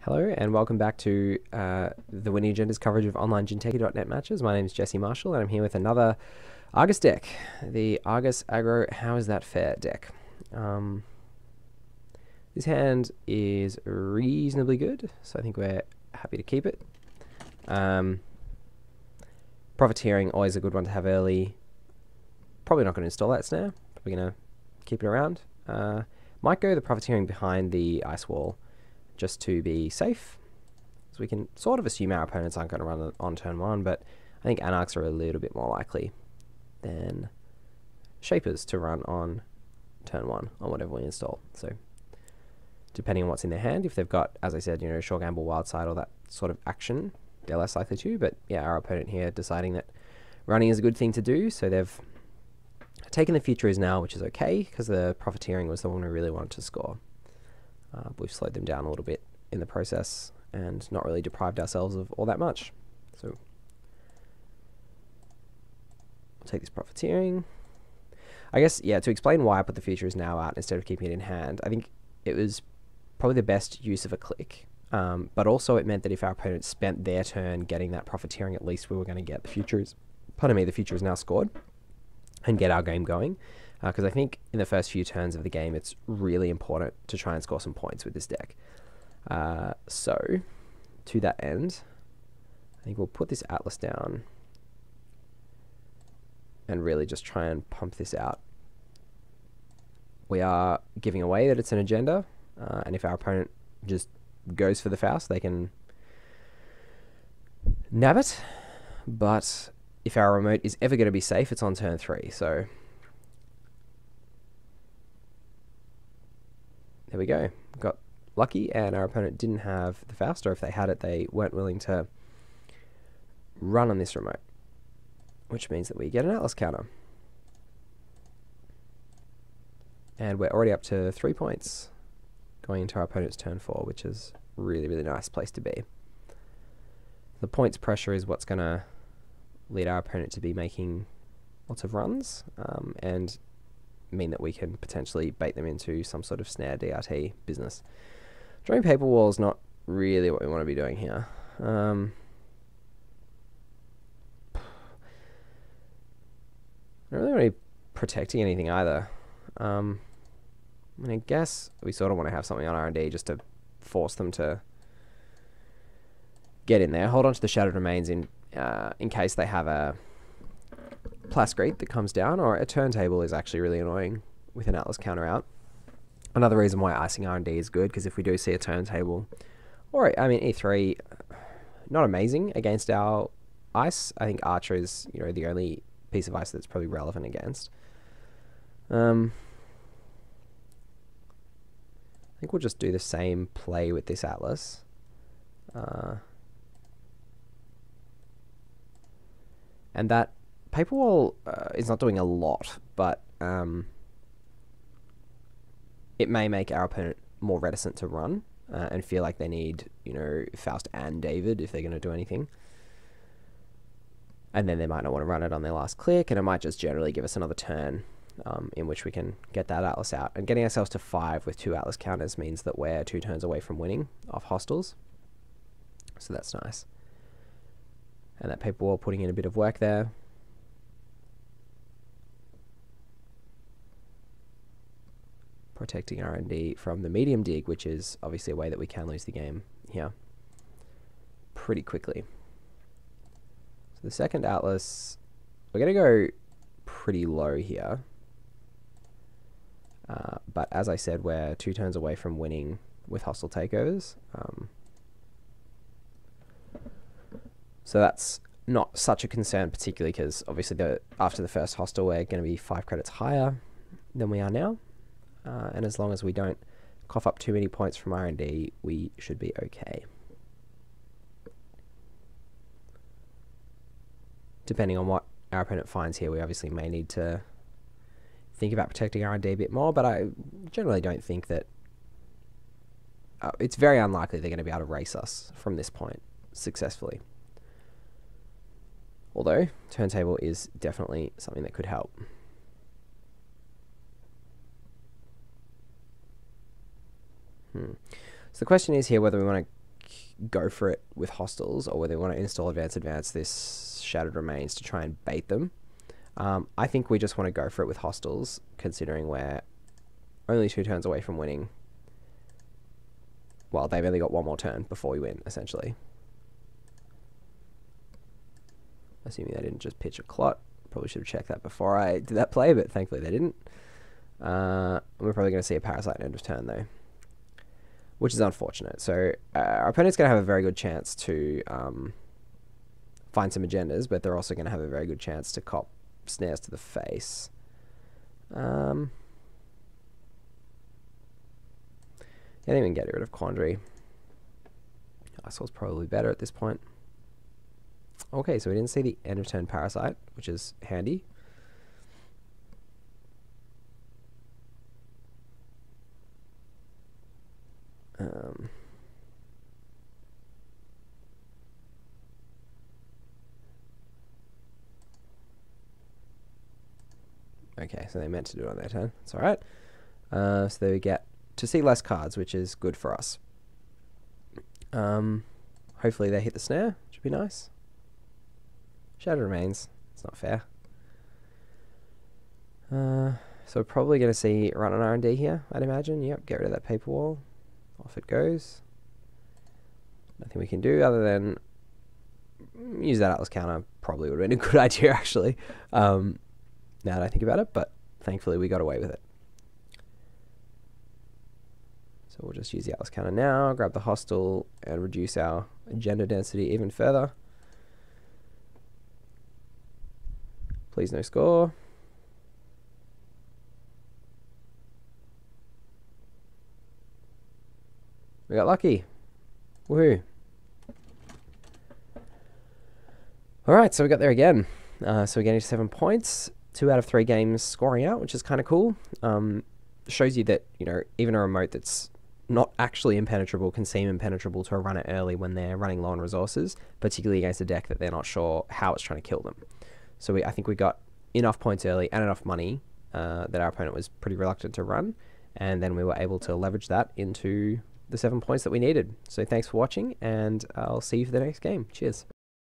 Hello and welcome back to the Winning Agenda's coverage of online Jinteki.net matches. My name is Jesse Marshall and I'm here with another Argus deck, the Argus Aggro How Is That Fair deck. This hand is reasonably good, so I think we're happy to keep it. Profiteering, always a good one to have early. Probably not going to install that Snare, probably going to keep it around. Might go the Profiteering behind the Ice Wall, just to be safe. So we can sort of assume our opponents aren't going to run on turn one, but I think Anarchs are a little bit more likely than Shapers to run on turn one on whatever we install. So depending on what's in their hand, if they've got, as I said, Short Gamble, Wild Side, all that sort of action, they're less likely to. But yeah, our opponent here deciding that running is a good thing to do, so they've taken the Futures now, which is okay, because the Profiteering was the one we really wanted to score. We've slowed them down a little bit in the process and not really deprived ourselves of all that much. So we'll take this Profiteering. I guess, yeah, to explain why I put the Futures now out instead of keeping it in hand, I think it was probably the best use of a click. But also it meant that if our opponent spent their turn getting that Profiteering, at least we were going to get the Futures. Pardon me, the Futures now scored and get our game going. Because I think in the first few turns of the game, it's really important to try and score some points with this deck. So, to that end, I think we'll put this Atlas down and really just try and pump this out. We are giving away that it's an agenda, and if our opponent just goes for the Faust, they can nab it. But if our remote is ever going to be safe, it's on turn 3, so there we go. Got lucky, and our opponent didn't have the Faust, or if they had it, they weren't willing to run on this remote, which means that we get an Atlas counter. And we're already up to 3 points going into our opponent's turn 4, which is really, really nice place to be. The points pressure is what's going to lead our opponent to be making lots of runs, and mean that we can potentially bait them into some sort of Snare DRT business. Drawing Paper Wall is not really what we want to be doing here. Not really want to be protecting anything either. I mean, I guess we sort of want to have something on R&D just to force them to get in there. Hold on to the Shattered Remains in case they have a Plascrete that comes down, or a turntable is actually really annoying with an Atlas counter out. Another reason why icing R&D is good, because if we do see a turntable, or I mean E3, not amazing against our ice. I think Archer is the only piece of ice that's probably relevant against. I think we'll just do the same play with this Atlas. And that Paper Wall is not doing a lot, but it may make our opponent more reticent to run and feel like they need, Faust and David if they're going to do anything. And then they might not want to run it on their last click, and it might just generally give us another turn in which we can get that Atlas out. And getting ourselves to 5 with 2 Atlas counters means that we're 2 turns away from winning off Hostiles. So that's nice. And that Paper Wall putting in a bit of work there. Protecting R&D from the medium dig, which is obviously a way that we can lose the game here pretty quickly. So the second Atlas, we're going to go pretty low here. But as I said, we're 2 turns away from winning with hostile takeovers. So that's not such a concern, particularly because obviously after the first hostile, we're going to be 5 credits higher than we are now. And as long as we don't cough up too many points from R&D, we should be okay. Depending on what our opponent finds here, we obviously may need to think about protecting R&D a bit more, but I generally don't think that it's very unlikely they're going to be able to race us from this point successfully. Although, turntable is definitely something that could help. So the question is here whether we want to go for it with hostiles, or whether we want to install advance this Shattered Remains to try and bait them. I think we just want to go for it with hostiles, considering we're only 2 turns away from winning. Well, they've only got 1 more turn before we win, essentially. Assuming they didn't just pitch a clot. Probably should have checked that before I did that play, but thankfully they didn't. We're probably going to see a Parasite end of turn, though, which is unfortunate. So our opponent's going to have a very good chance to find some agendas, but they're also going to have a very good chance to cop snares to the face. Yeah, I didn't even get rid of Quandary. Icewall's probably better at this point. Okay, so we didn't see the end of turn Parasite, which is handy. Okay, so they meant to do it on their turn. It's alright. So they get to see less cards, which is good for us. Hopefully they hit the snare, which would be nice. Shattered Remains. It's not fair. So we're probably going to see run on R&D here, I'd imagine. Yep, get rid of that paper wall. Off it goes. Nothing we can do other than use that Atlas counter. Probably would have been a good idea, actually. Now that I think about it, but thankfully we got away with it. So we'll just use the Atlas counter now, grab the hostile, and reduce our agenda density even further. Please no score. We got lucky. Woohoo. Alright, so we got there again. So we're getting 7 points. 2 out of 3 games scoring out, which is kind of cool. Shows you that, you know, even a remote that's not actually impenetrable can seem impenetrable to a runner early when they're running low on resources, particularly against a deck that they're not sure how it's trying to kill them. So I think we got enough points early and enough money that our opponent was pretty reluctant to run, and then we were able to leverage that into the 7 points that we needed. So thanks for watching, and I'll see you for the next game. Cheers.